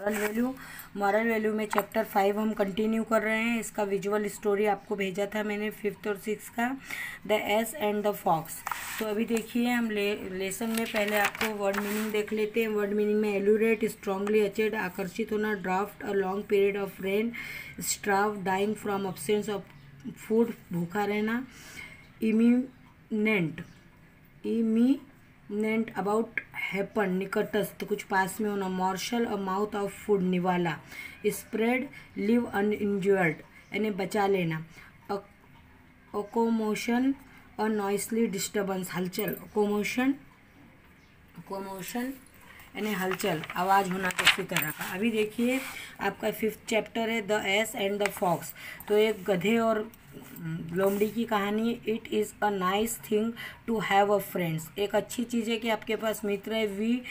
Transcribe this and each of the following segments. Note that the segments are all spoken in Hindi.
मॉरल वैल्यू में चैप्टर 5 हम कंटिन्यू कर रहे हैं। इसका विजुअल स्टोरी आपको भेजा था मैंने 5th और 6th का, the ass and the fox. तो अभी देखिए हम लेसन में पहले आपको वर्ड मीनिंग देख लेते हैं। वर्ड मीनिंग में एलुरेट, स्ट्रांगली अचेड, आकर्षित होना, drought, a long period of rain, starve, dying from absence of food, भूखा रहना, इमिनेंट अबाउट हैपन, निकटस्थ, कुछ पास में होना, morsel, a mouth of food, निवाला, स्प्रेड, लिव अनइंजर्ड, यानी बचा लेना, अकोमोशन, अ नॉइसली डिस्टर्बेंस, हलचल, कोमोशन यानी हलचल, आवाज़ होना किसी तरह का। अभी देखिए आपका 5th चैप्टर है the ass and the fox. तो एक गधे और लोमड़ी की कहानी। It is a nice thing to have a friends, एक अच्छी चीज़ है कि आपके पास मित्र है। We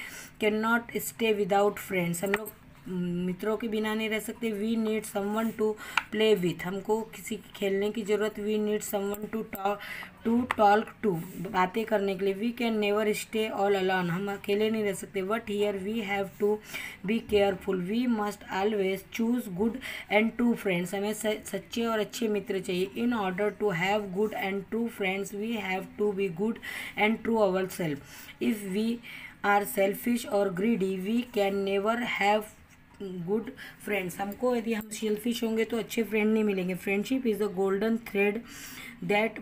can not stay without friends, हम लोग मित्रों के बिना नहीं रह सकते। We need someone to play with, हमको किसी खेलने की ज़रूरत। We need someone to talk to, बातें करने के लिए। We can never stay all alone, हम अकेले नहीं रह सकते। But here we have to be careful, we must always choose good and true friends, हमें सच्चे और अच्छे मित्र चाहिए। In order to have good and true friends we have to be good and true our self. If we are selfish or greedy we can never have good friends, हमको यदि हम सेल्फिश होंगे तो अच्छे फ्रेंड नहीं मिलेंगे। Friendship is the golden thread that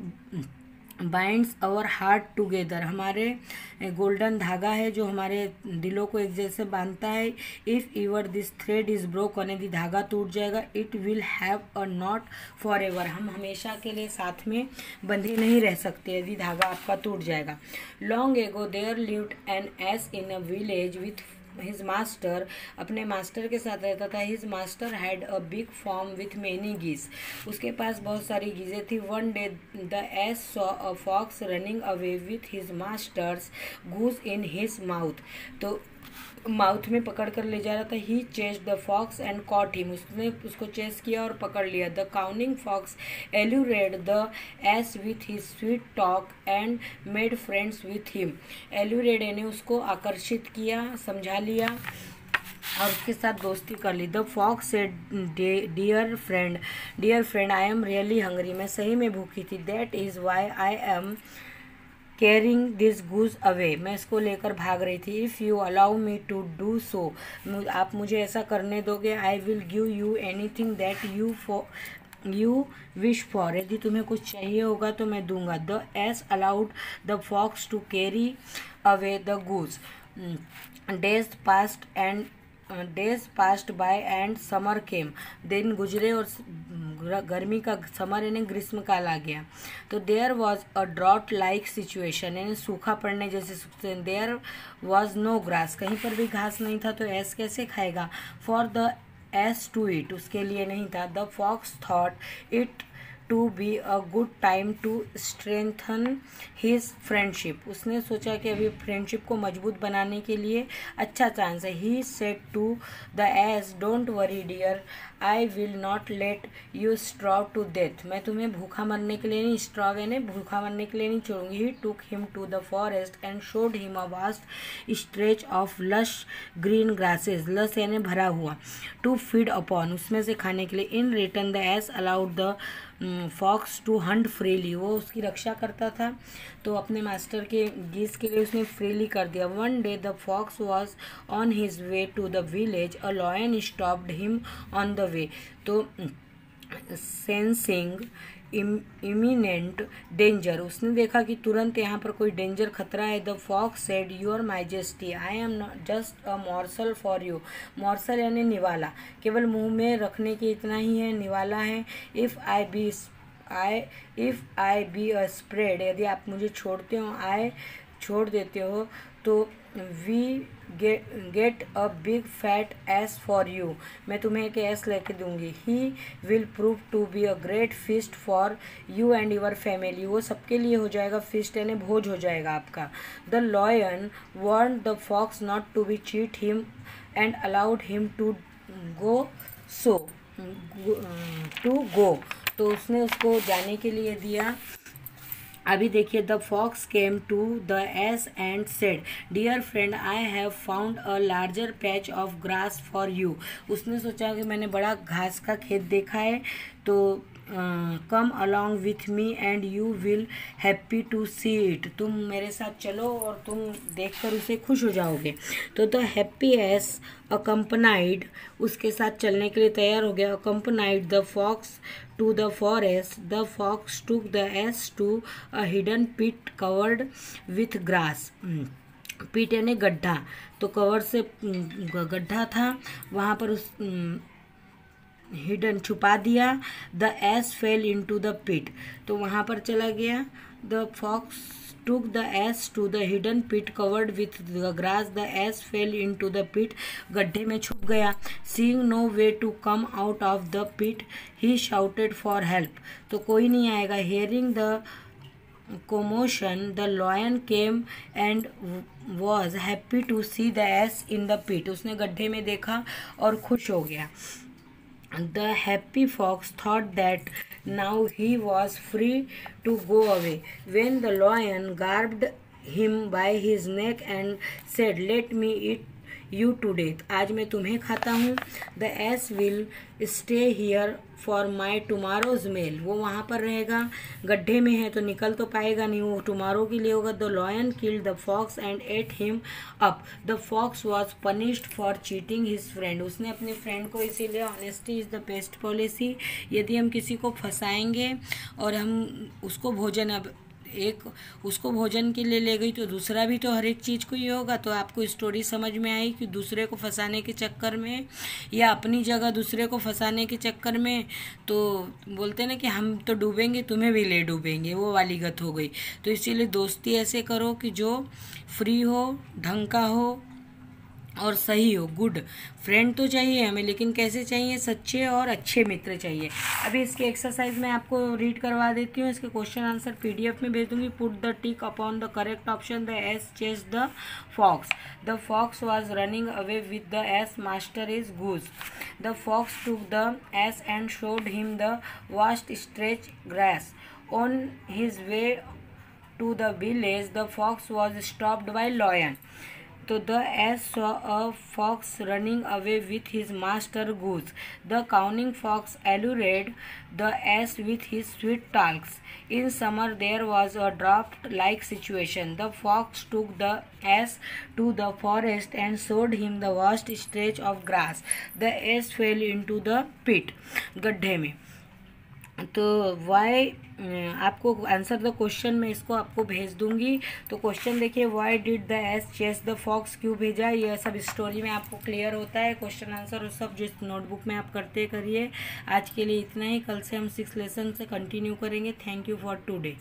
binds our heart together, हमारे गोल्डन धागा है जो हमारे दिलों को एक जैसे बांधता है। If इवर this thread is broken, यदि धागा टूट जाएगा, it will have a not for ever, हम हमेशा के लिए साथ में बंधे नहीं रह सकते यदि धागा आपका टूट जाएगा। Long ago there lived an ass in a village with his master, अपने मास्टर के साथ रहता था। His master had a big farm with many geese, उसके पास बहुत सारी गीजें थी। One day the ass saw a fox running away with his master's goose in his mouth, तो माउथ में पकड़ कर ले जा रहा था। He chase the fox and caught him, उसने उसको चेस किया और पकड़ लिया। The cunning fox allured the ass with his sweet talk and made friends with him, allured ने उसको आकर्षित किया, समझा लिया और उसके साथ दोस्ती कर ली। The fox said dear friend I am really hungry, मैं सही में भूखी थी। That is why I am carrying this goose away, मैं इसको लेकर भाग रही थी। If you allow me to do so, आप मुझे ऐसा करने दोगे। I will give you anything that you wish for, यदि तुम्हें कुछ चाहिए होगा तो मैं दूंगा। The ass allowed the fox to carry away the goose. Days passed by and summer came, दिन गुजरे और गर्मी का, समर यानी ग्रीष्मकाल आ गया। तो there was a drought like situation, यानी सूखा पड़ने जैसे। देयर वॉज नो ग्रास, कहीं पर भी घास नहीं था, तो एस कैसे खाएगा। For the ass to eat, उसके लिए नहीं था। The fox thought it to be a good time to strengthen his friendship, उसने सोचा कि अभी फ्रेंडशिप को मजबूत बनाने के लिए अच्छा चांस है। He said to the ass don't worry dear I will not let you starve to death, मैं तुम्हें भूखा मरने के लिए नहीं, स्ट्रॉव यानी भूखा मरने के लिए नहीं छोड़ूंगी। He took him to the forest and showed him a vast stretch of lush green grasses, lush यानी भरा हुआ, टू फीड अपॉन, उसमें से खाने के लिए। In return the ass allowed the fox to hunt freely, वो उसकी रक्षा करता था तो अपने मास्टर के गीस के लिए उसने फ्रीली कर दिया। One day the fox was on his way to the village, a lion stopped him on the way, तो सेंसिंग इमिनेंट डेंजर, उसने देखा कि तुरंत यहाँ पर कोई डेंजर खतरा है। The fox said your majesty I am not just a morsel for you, morsel यानी निवाला, केवल मुंह में रखने के इतना ही है, निवाला है। If I be a spread, यदि आप मुझे छोड़ देते हो तो we get a big fat ass for you, मैं तुम्हें एक एस लेके दूंगी। He will prove to be a great feast for you and your family, वो सबके लिए हो जाएगा, फिस्ट यानी भोज हो जाएगा आपका। The lion warn the fox not to be cheat him and allowed him to go to go, तो उसने उसको जाने के लिए दिया अभी देखिए, the fox came to the ass and said, dear friend I have found a larger patch of grass for you. उसने सोचा कि मैंने बड़ा घास का खेत देखा है, तो come along with me and you will happy to see it. तुम मेरे साथ चलो और तुम देखकर उसे खुश हो जाओगे। तो द हैप्पी एस अकम्पनाइड, उसके साथ चलने के लिए तैयार हो गया। Accompanied the fox to the forest. The fox took the ass to a hidden pit covered with grass. पिट यानी गड्ढा, तो कवर से गड्ढा था, वहाँ पर उस हिडन छुपा दिया। The ass fell into the pit, तो वहाँ पर चला गया। द फॉक्स took the ass to the hidden pit covered with the grass. The ass fell into the pit, गड्ढे में छुप गया। Seeing no way to come out of the pit, he shouted for help, तो कोई नहीं आएगा। Hearing the commotion, the lion came and was happy to see the ass in the pit, उसने गड्ढे में देखा और खुश हो गया। The happy fox thought that now he was free to go away, when the lion grabbed him by his neck and said, let me eat you to death. आज मैं तुम्हें खाता हूँ। The ass will stay here for my tomorrow's meal, वो वहाँ पर रहेगा। गड्ढे में है तो निकल तो पाएगा नहीं, वो टुमारो के लिए होगा। The lion killed the fox and ate him up. The fox was punished for cheating his friend, उसने अपने फ्रेंड को, इसीलिए honesty is the best policy। यदि हम किसी को फंसाएंगे और हम उसको भोजन, अब एक उसको भोजन के लिए ले गई तो दूसरा भी तो हर एक चीज़ को ही होगा। तो आपको स्टोरी समझ में आई कि दूसरे को फंसाने के चक्कर में या अपनी जगह दूसरे को फंसाने के चक्कर में, तो बोलते ना कि हम तो डूबेंगे तुम्हें भी ले डूबेंगे, वो वाली गत हो गई। तो इसीलिए दोस्ती ऐसे करो कि जो फ्री हो, ढंग का हो और सही हो। गुड फ्रेंड तो चाहिए हमें, लेकिन कैसे चाहिए? सच्चे और अच्छे मित्र चाहिए। अभी इसकी एक्सरसाइज मैं आपको रीड करवा देती हूँ, इसके क्वेश्चन आंसर पीडीएफ में भेज दूंगी। Put the tick upon the correct option. The ass chase the fox. The fox was running away with the ass, master is goose. The fox took the ass and showed him the vast stretch grass. On his way to the village the fox was stopped by lion. तो the ass saw a fox running away with his master goose. The cunning fox allured the ass with his sweet talks. In summer there was a drought-like situation. The fox took the ass to the forest and showed him the vast stretch of grass. The ass fell into the pit, गड्ढे में। तो वाई आपको आंसर द क्वेश्चन में इसको आपको भेज दूंगी। तो क्वेश्चन देखिए, why did the ass chase the fox, क्यों भेजा, ये सब स्टोरी में आपको क्लियर होता है। क्वेश्चन आंसर और सब जो इस नोटबुक में आप करते करिए। आज के लिए इतना ही, कल से हम 6 लेसन से कंटिन्यू करेंगे। Thank you for today.